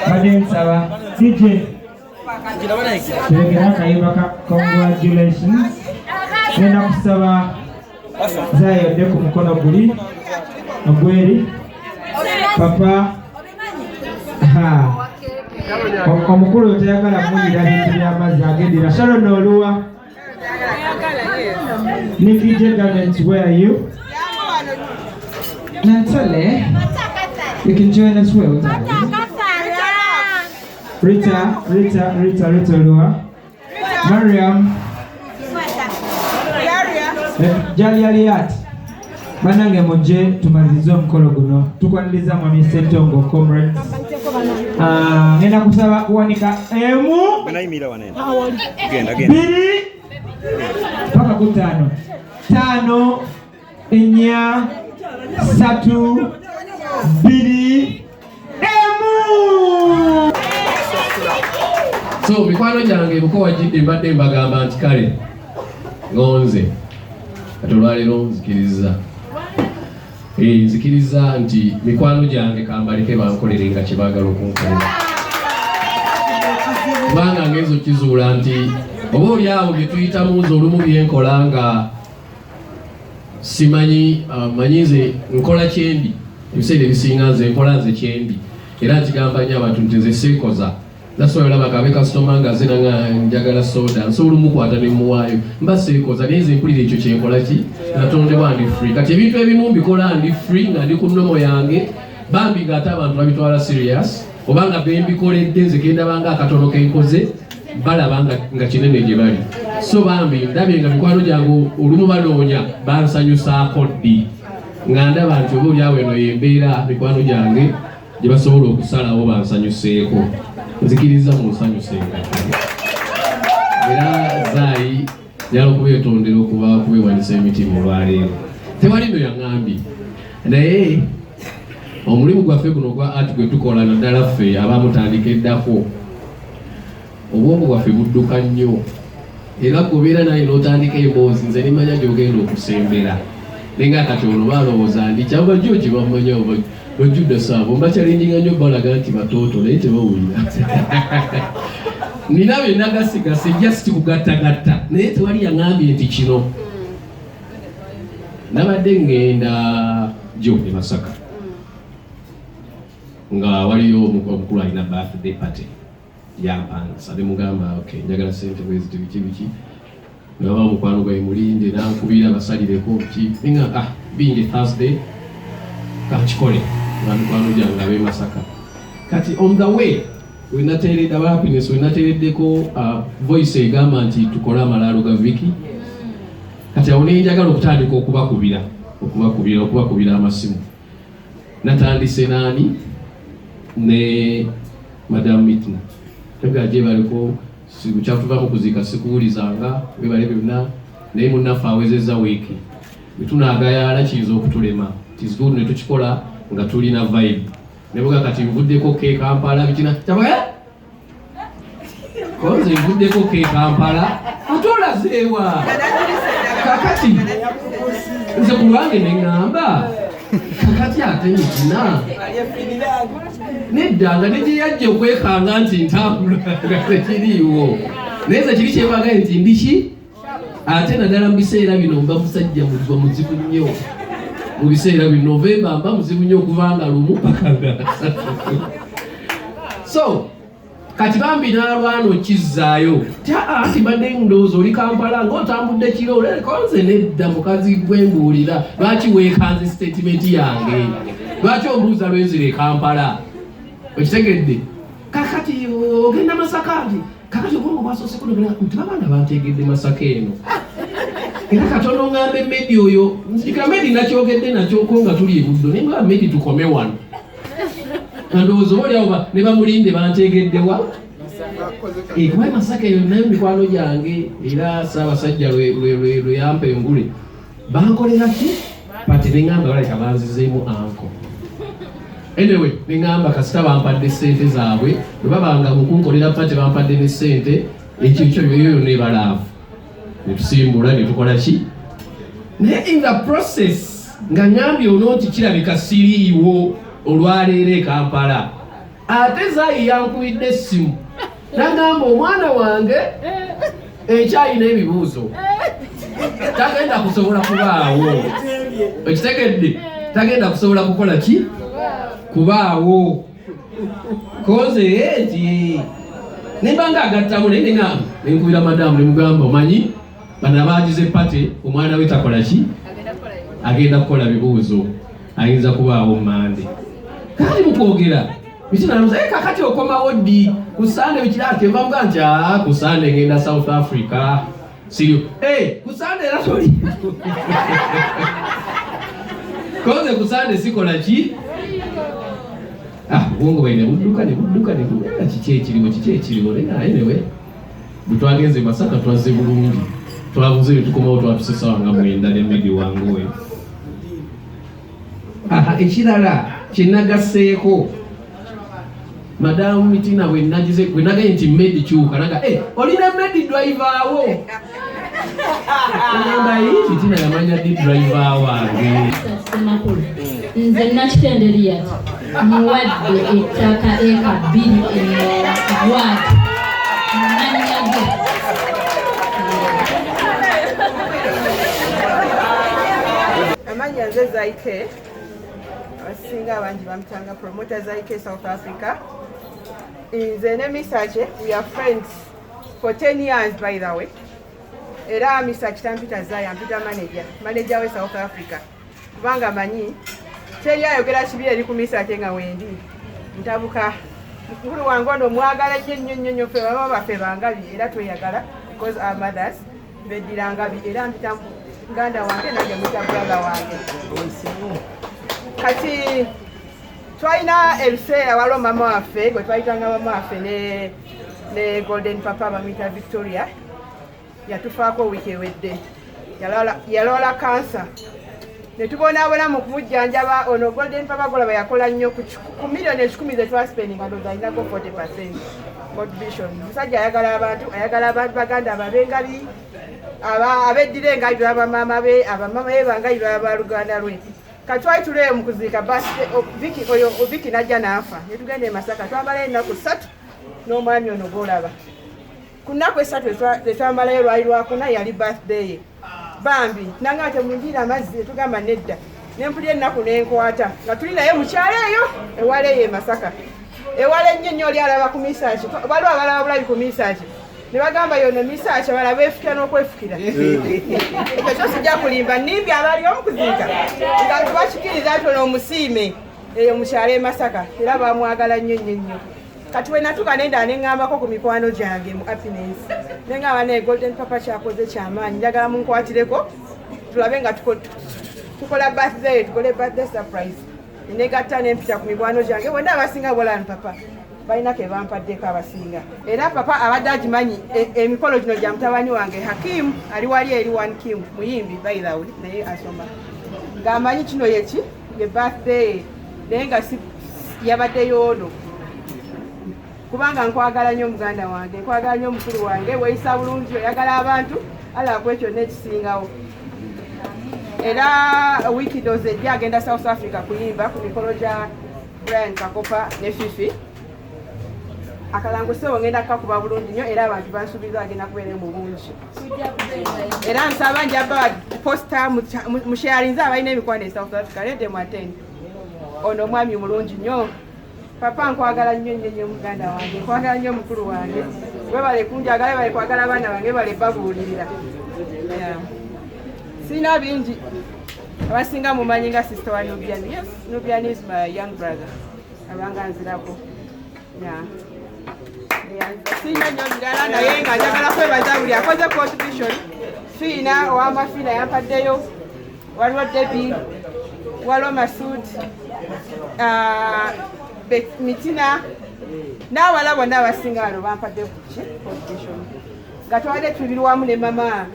Badensaba DJ Tegera kayibaka congratulations. Nena kusaba Zayo de ku mukono guli ogweri papa omukulu tayagala munyira bintu by'amazzi agendera Sharon Oluwa Nikki J. Government, where are you? Nantale, you can join us well, darling. Rita Oluwa Mariam Jalia Liat Banange moje tumalize omukolo guno tukwaniriza mwami Sentongo comrades ngenda kusaba kuwanika emu banayimira wanene genda biri paka kutano tano enya satu biri emu. So mikwano jange muko wajidi mbadde mbagamba nti kale ngonze atolwaliro nzikiriza nzikiriza nti mikwano jange kambalike bankolere nga kibagala okunkolera kubanga ngenzo kizuula nti oba oli awo bye tuyita muzo olumu byenkola nga simanyi manyize nkola kyendi ebiseera ebisinga nze nkola nze kyendi era nkigamba nnyo abantu nti nze seekoza nasobola olaba kabe kasitoma nga zina nga njagala soda nsobola omukwata ne muwaayo mba seekoza naye nze mpulira ekyo kyenkola ki natondebwa ndi free kati ebintu ebimu mbikola ndi free nga ndi ku nnomo yange bambi ng'ate abantu babitwala serious obanga bembikoledde nze gendabanga akatono kenkoze balaba nga kinene gye bali so bambi ndabye nga mikwano gyange olumu banoonya bansanyusaako ddi nga ndaba nti oba oli awo eno yembeera mikwano gyange gye basobola okusalawo bansanyuseeko nzikiriza mu nsanyusenga era Zaayi yala okubeetondera okuba kubeewanisa emitimu olwaleero tewali no yaŋŋambye naye omulimu gwaffe guno gwa ati gwe tukola naddala ffe abamutandika eddako obwongo bwaffe budduka nnyo era gobeera naye n'otandika emboozi nze nimanya gy'ogenda okusembera naye nga kati olwo balowooza ndi kyaba jjo kibamanya bajjudde saabo mbakyalinginga nnyo balaga nti batooto naye tebawulira nina bye nagasigase just kugattagatta naye tewali yaŋŋambye nti kino nabadde ngenda gyo e Masaka nga waliyo omukulu alina birthday party yampangisa ne mugamba okay njagala sente bweziti biki naba omukwano gwe mulinde nankubira basalireko ki nga bingi Thursday kakikole mukwano gyange abe Masaka kati on the way wenateredde aba happiness wenatereddeko voice egamba nti tukola amalaalo ga Viki kati awo nenjagala okutandika okubakubira amasimu natandise nani ne Madam Mitna tegaje baliko sikuchafuva mukuzika sikuulizanga webale byonna naye munnaffe awezezza wiiki tunagayala kiyinza okutulema tizigulu ne tukikola nga tulina vibe nebuga kati nvuddeko ke Kampala bikina tabaya koze nvuddeko ke Kampala atolazeewa kakati nze kulwange neŋŋamba kakati ate nikina nedda nga negye okwekanga nti ntambula nga tekiriiwo naye nze kiri kyebagaye nti ndiki ate naddala mu biseera bino mba musajja muzibu nnyo mu biseera bino Novemba mba muzibu nnyo okuvanga lumu paka so kati bambi nalwana okizzaayo nti mbadde ndowooza oli Kampala ng'otambudde kiro olekonze nedda mukazi gwembuulira lwaki weekanze statement yange lwaki ombuuza lwenzira e Kampala okitegedde kakati ogenda Masaka nti kakati obwongo bwasoose kunogera nti babaana bantegedde Masaka eno era katono ngamba Medi oyo nzikira Medi nakyogedde nakyoko nga tuli e Buddo naye nga Medi tukome wano ndowooza oli awo ne bamulinde bantegeddewa kuba Masaka eyo nayo mikwano gyange era Ssaabasajja lwe yampa engule bankolera ki pati neŋŋamba baleka banzizeemu anko anyway neŋŋamba kasita bampadde ssente zaabwe bwe babanga mukunkolera pati bampadde ne ssente ekyo yoyo nebalaavu netusimbula netukola ki naye in the process nga ngambye ono nti kirabika siriiwo olwaleero e Kampala ate Zaayi yankubidde essimu n'agamba omwana wange ekyalina ebibuuzo tagenda kusobola kubaawo ekitegedde tagenda kusobola kukola ki kubaawo koze eti nimbanga agattamu naye neŋŋamba nenkubira madamu nemugamba omanyi bano abaagize pate omwana we takola ki agenda kukola bibuuzo ayinza kubaawo mmande kali mukwogera Mitina kakati okomawo ddi ku Sande bikirate bamuga nti ku Sande ngenda South Africa sirio ku Sande era toli koze ku Sande sikola ki ubwongo bwine budduka ne kiki ekiriwo naye butwagenze Masaka twazze bulungi twabuze tukomawo twatusesa nga mwenda n'emmedi wange oyo ekirala kyenagasseeko Madamu Mitina we nagaye nti mmedi kyuka naga olina mmedi driver wo nagamba Mitina yamanya di driver wange Semakula nze nakitenderi ati muwadde ettaka eka 2 waati nanyage amanya nze Zaike abasinga abangi bamutanga promoter Zaike South Africa. Nze ne Mesach, we are friends for 10 years by the way. Era Mesach tampita Zaayi ampita manager we South Africa. Kubanga manyi teri ayogera kibi eri ku Mesach nga wendi ntabuka mukulu wange ono mwagala nnyo ffe baba baffe bangabi era tweyagala because our mothers beddira ngabi era mpita muganda wange nange mwita brother wange. Kati twalina ebiseera waliwo mama waffe gwe twayitanga mama waffe ne Golden Papa bamuyita Victoria yatufaako wiiki ewedde yalwala kansa ne tubonaabona mu kumujjanjaba ono Golden Papa golaba yakola nnyo ku miliyoni 10 ze twaspeninga ndoozi alinako 40% contribution. Musajja ayagala abantu baganda ababengabi abeddira engabi babamama be abamama be bangabi baba luganda lwe. Katwali tulee mu kuziika Viki najja n'afa ne tugenda e Masaka twambala ennaku 3 n'omwami ono gw'olaba. Ku nnaku 3 tetwambalayo lwali lwakuna yali birthday bambi nanga ate munjira amazzi tugamba nedda nempulira ennaku n'enkwata nga tuli naye mukyalo eyo ewala eyo e Masaka ewala ennyo oli alaba ku Mesach waliwo abalaba bulabi ku Mesach ne bagamba yonna Mesach abalaba beefukira n'okwefukira ekyo kyo sijja kulimba nimbi abali omukuziika nga tubakikiriza nti ono omusiime eyo mukyalo e Masaka era bamwagala nnyo. Kati we natuka nenda neŋŋambako ku mikwano gyange mu happiness neŋŋamba ne Golden Papa kyakoze kyamaanyi njagala munkwatireko tulabe nga tukola birthday tukole birthday surprise negatta nempita ku mikwano gyange bonna abasinga bolani Papa balina ke bampaddeko abasinga era Papa abadde agimanyi emikolo gino gya mutabani wange Hakim ali wali eri one Kim muyimbi by the way naye asoma ng'amanyi kino ye birthday naye nga yabaddeyo ono kubanga nkwagala nnyo muganda wange nkwagala nnyo mukulu wange weeyisa bulungi oyagala abantu ala kwekyo nekisingawo era wiiki doze ejja agenda South Africa kuyimba ku mikolo gya Brian Kakopa ne Fifi akalango sewo ngenda kakuba bulungi nnyo era abantu bansuubiza agenda kubeera mu bungi era nsaba njaba posta musharinze abalina emikwano e South Africa redde mu attend ono omwami mulungi nnyo Papa nkwagala nnyo muganda wange nkwagala nnyo mukulu wange webale kunjagala bale kwagala abaana bange bale babuulirira sina bingi abasinga mumanyi nga sister wa Nubian. Yes, Nubian is my young brother abanga nzirako sina nnyo njagala naye nga njagala kwebaza buli akoze contribution fiina owamba fiina yampaddeyo waliwo Debbie waliwo Masud Mitina n'abala bonna abasinga bano bampadde contribution nga twali tuli wamu ne mama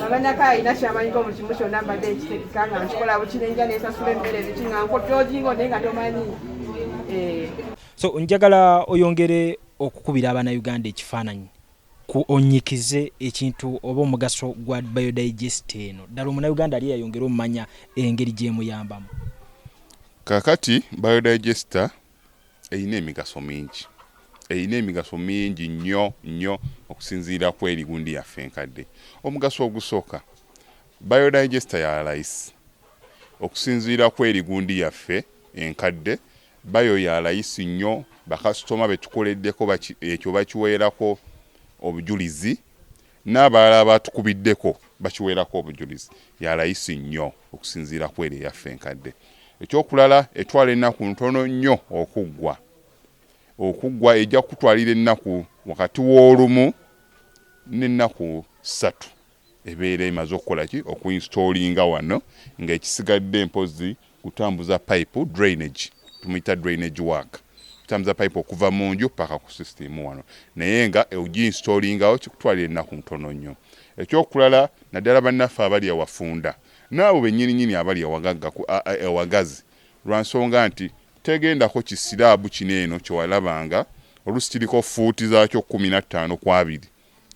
abanaka alina kyamanyiko mu kimu kyonna mbadde ekitegeka nga nkikola bukirenja n'esasula emmere ziki nga nkotoogingo naye nga tomanyi. So njagala oyongere okukubira Abannayuganda ekifaananyi onyikize ekintu oba omugaso gwa biodigest eno ddala Omunnayuganda ali yayongera omumanya engeri gy'emuyambamu. Kakati biodigester eyina emigaso mingi nnyo okusinziira ku eri gundi yaffe enkadde. Omugaso ogusooka biodigester ya layisi okusinziira ku eri gundi yaffe enkadde. Bayo ya layisi nnyo, bakasitoma betukoleddeko ekyo bakiweerako obujulizi, n'abalala batukubiddeko bakiweerako obujulizi. Ya layisi nnyo okusinziira ku eri yaffe enkadde. Ekyokulala etwala ennaku ntono nnyo okuggwa ejja kutwalira ennaku wakati w'olumu n'ennaku 3 ebeera emaze okukola ki okuinstallinga wano, ng'ekisigadde mpozi kutambuza pipe drainage, tumuyita drainage work, kutambuza pipe okuva mu nju paka ku system wano, naye nga ogiinstallingawo kikutwalira ennaku ntono nnyo. Ekyokulala naddala bannaffe abali awafunda n'abo bennyininyini abali awagazi, lwa nsonga nti tegendako kisiraabu kino eno kyewalabanga oluusi kiriko fuuti zaakyo 15 ku 2,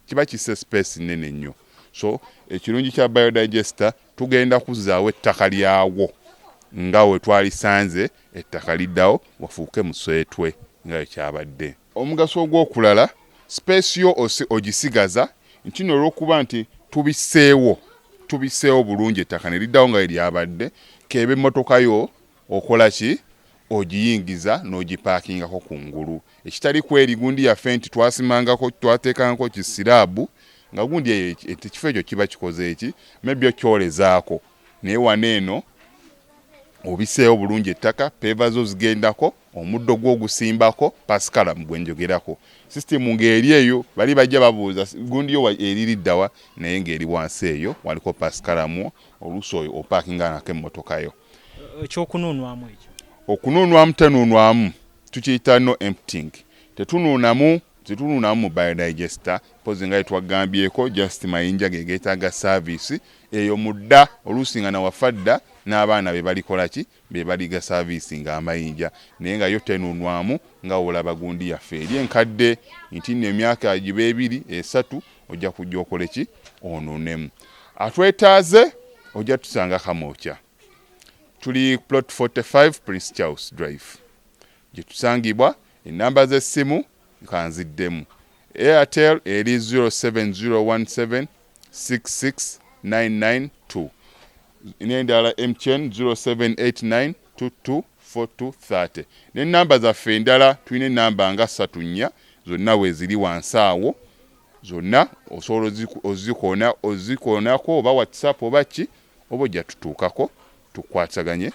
kiba kisse space nnene nnyo. So ekirungi kya biodigester tugenda kuzzaawo ettaka lyawo nga we twalisanze, ettaka liddawo wafuuke muswetwe nga wekyabadde. Omugaso ogw'okulala space yo ogisigaza nkino olw'okuba nti tubiseewo bulungi ettaka ne liddawo nga eryabadde, kebe emmotoka yo okola ki ogiyingiza n'ogipaakingako kungulu. Ekitali ku eri gundi yaffe nti twateekangako kisiraabu nga gundi ekifo ekyo kiba kikoze eki maybe okyolezaako, naye wano eno obiseewo bulungi ettaka, peva zo zigendako, omuddo gwo gusimbako, pasikalamu gwe njogerako. Sisitemu ng'eri eyo bali bajja babuuza gundi yo eririddawa, naye ng'eri wansi eyo waliko pasikalamu, oluusi oyo opaakinga nako emmotoka yo. Ekyokunuunwamu ekyo okunuunwamu tenuunwamu tukiyita no emptying. Tetunuunamu mu biodigester, pozi nga twagambyeko just mayinja geetaaga service eyo mudda oluusi nga nawafadda n'abaana be balikola ki be baliga service nga amayinja, naye nga yo tenuunwamu nga olaba gundi yaffe eri enkadde nti n'emyaka giba 2 3 ojja kujja okole ki onuunemu. Atwetaaze ojja tusanga Kamwokya. Tuli plot 45 Prince Charles Drive. Gye tusangibwa, ennamba z'essimu kanziddemu. Airtel eri 07017669992. N'endala MTN 0789224230. N'ennamba zaffe endala tulina ennamba nga 3 zonna weeziri wansi awo. Zonna osobola ozikoonako oba WhatsApp oba ki, oba ojja tutuukako tukwasaganye